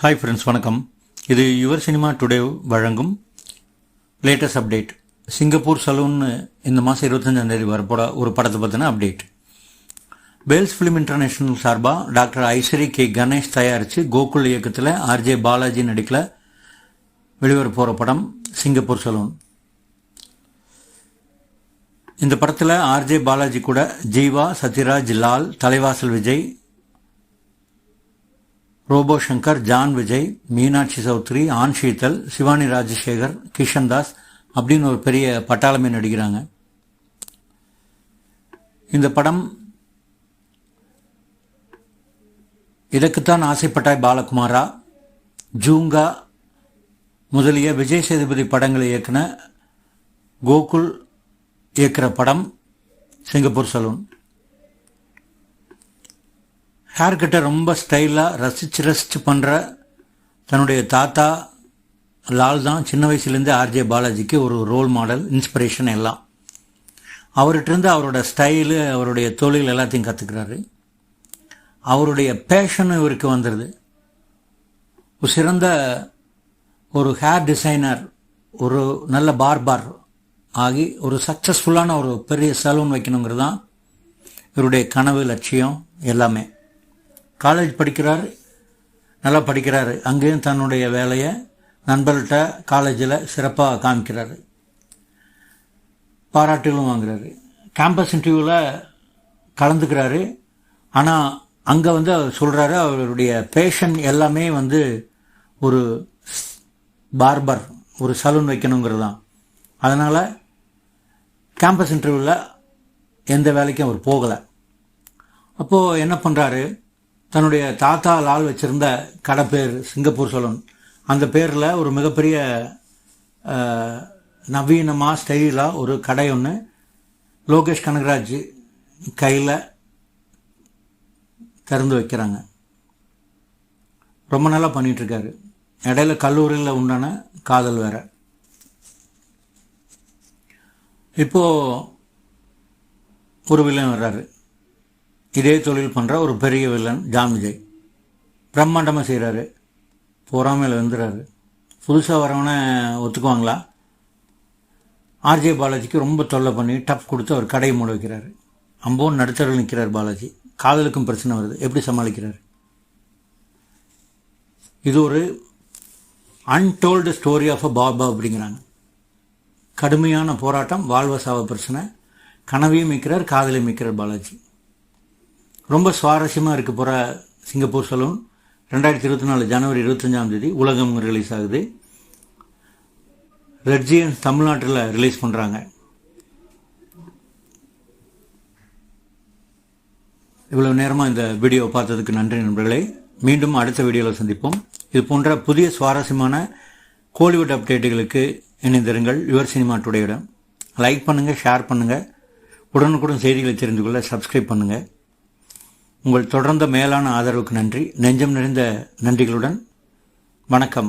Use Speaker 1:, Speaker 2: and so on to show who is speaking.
Speaker 1: Hi friends, வணக்கம். இது your cinema today வழங்கும் லேட்டஸ்ட் அப்டேட். சிங்கப்பூர் சலூன் இந்த மாதம் 25 வரப்போட ஒரு படத்தை பற்றின அப்டேட். பேல்ஸ் ஃபிலிம் இன்டர்நேஷனல் சார்பாக டாக்டர் ஐஸ்வரி கே கணேஷ் தயாரித்து கோகுல் இயக்கத்தில் ஆர்ஜே பாலாஜி நடிக்கல வெளிவர போகிற படம் சிங்கப்பூர் சலூன். இந்த படத்தில் ஆர்ஜே பாலாஜி கூட Jiiva, Sathyaraj, Lal, Thalaivasal Vijay, Robo Shankar, John Vijay, Meenakshi Chaudhary, Ann Sheetal, Shivani Rajasekhar, Kishan Das அப்படின்னு ஒரு பெரிய பட்டாளமே நடிக்கிறாங்க. இந்த படம் இதற்குத்தான் ஆசைப்பட்டாய் பாலகுமாரா, ஜூங்கா முதலிய விஜய் சேதுபதி படங்களை இயக்குன கோகுல் இயக்குற படம் சிங்கப்பூர் சலூன். ஹேர் கட்டை ரொம்ப ஸ்டைலாக ரசித்து பண்ணுற தன்னுடைய தாத்தா லால் தான் சின்ன வயசுலேருந்து ஆர்ஜே பாலாஜிக்கு ஒரு ரோல் மாடல், இன்ஸ்பிரேஷன் எல்லாம். அவர்கிட்டருந்து அவரோட ஸ்டைலு, அவருடைய தொழில் எல்லாத்தையும் கற்றுக்கிறாரு. அவருடைய பேஷனும் இவருக்கு வந்துடுது. ஒரு சிறந்த ஒரு ஹேர் டிசைனர், ஒரு நல்ல பார்பர் ஆகி ஒரு சக்ஸஸ்ஃபுல்லான ஒரு பெரிய சலூன் வைக்கணுங்கிறது தான் இவருடைய கனவு, லட்சியம் எல்லாமே. காலேஜ் படிக்கிறார், நல்லா படிக்கிறாரு. அங்கேயும் தன்னுடைய வேலையை நண்பர்கள்ட்ட காலேஜில் சிறப்பாக காமிக்கிறாரு, பாராட்டுகளும் வாங்குறாரு. கேம்பஸ் இன்டர்வியூவில் கலந்துக்கிறாரு. ஆனால் அங்கே அவர் சொல்கிறாரு அவருடைய பேஷன் எல்லாமே ஒரு பார்பர், ஒரு சலூன் வைக்கணுங்கிறது தான். அதனால் கேம்பஸ் இன்டர்வியூவில் எந்த வேலைக்கும் அவர் போகலை. அப்போது என்ன பண்ணுறாரு, தன்னுடைய தாத்தா லால் வச்சுருந்த கடை பேர் சிங்கப்பூர் சலூன், அந்த பேரில் ஒரு மிகப்பெரிய நவீனமாக ஸ்டைலாக ஒரு கடை ஒன்று லோகேஷ் கனகராஜ் கையில் திறந்து வைக்கிறாங்க. ரொம்ப நல்லா பண்ணிகிட்ருக்காரு. இடையில கல்லூரியில் உண்டான காதல் வேற. இப்போது ஒரு வில்லன் வர்றாரு, இதே தொழில் பண்ணுற ஒரு பெரிய வில்லன் ஜான் விஜய். பிரம்மாண்டமாக செய்கிறாரு, பொறாமையில் வந்துடுறாரு. புதுசாக வரவனை ஒத்துக்குவாங்களா? ஆர்ஜே பாலாஜிக்கு ரொம்ப தொல்லை பண்ணி டஃப் கொடுத்து அவர் கடையை மூட வைக்கிறாரு. அம்போன்னு நடுத்தரில் நிற்கிறார் பாலாஜி. காதலுக்கும் பிரச்சனை வருது, எப்படி சமாளிக்கிறார்? இது ஒரு untold story of a baba அப்படிங்கிறாங்க. கடுமையான போராட்டம், வாழ்வசாவ பிரச்சனை, கனவையும் மிக்கிறார், காதலையும் மிக்கிறார் பாலாஜி. ரொம்ப சுவாரஸ்யமாக இருக்க போகிற சிங்கப்பூர் சலூன் 2024 ஜனவரி 25 உலகம் ரிலீஸ் ஆகுது. ரெட்ஜியன்ஸ் தமிழ்நாட்டில் ரிலீஸ் பண்ணுறாங்க. இவ்வளவு நேரமாக இந்த வீடியோவை பார்த்ததுக்கு நன்றி நண்பர்களே. மீண்டும் அடுத்த வீடியோவில் சந்திப்போம். இது போன்ற புதிய சுவாரஸ்யமான கோலிவுட் அப்டேட்டுகளுக்கு இணைந்திருங்கள் யுவர் சினிமா டுடேயுடன். லைக் பண்ணுங்கள், ஷேர் பண்ணுங்கள். உடனுக்குடன் செய்திகளை தெரிந்து கொள்ள சப்ஸ்கிரைப் பண்ணுங்கள். உங்கள் தொடர்ந்த மேலான ஆதரவுக்கு நன்றி. நெஞ்சம் நிறைந்த நன்றிகளுடன் வணக்கம்.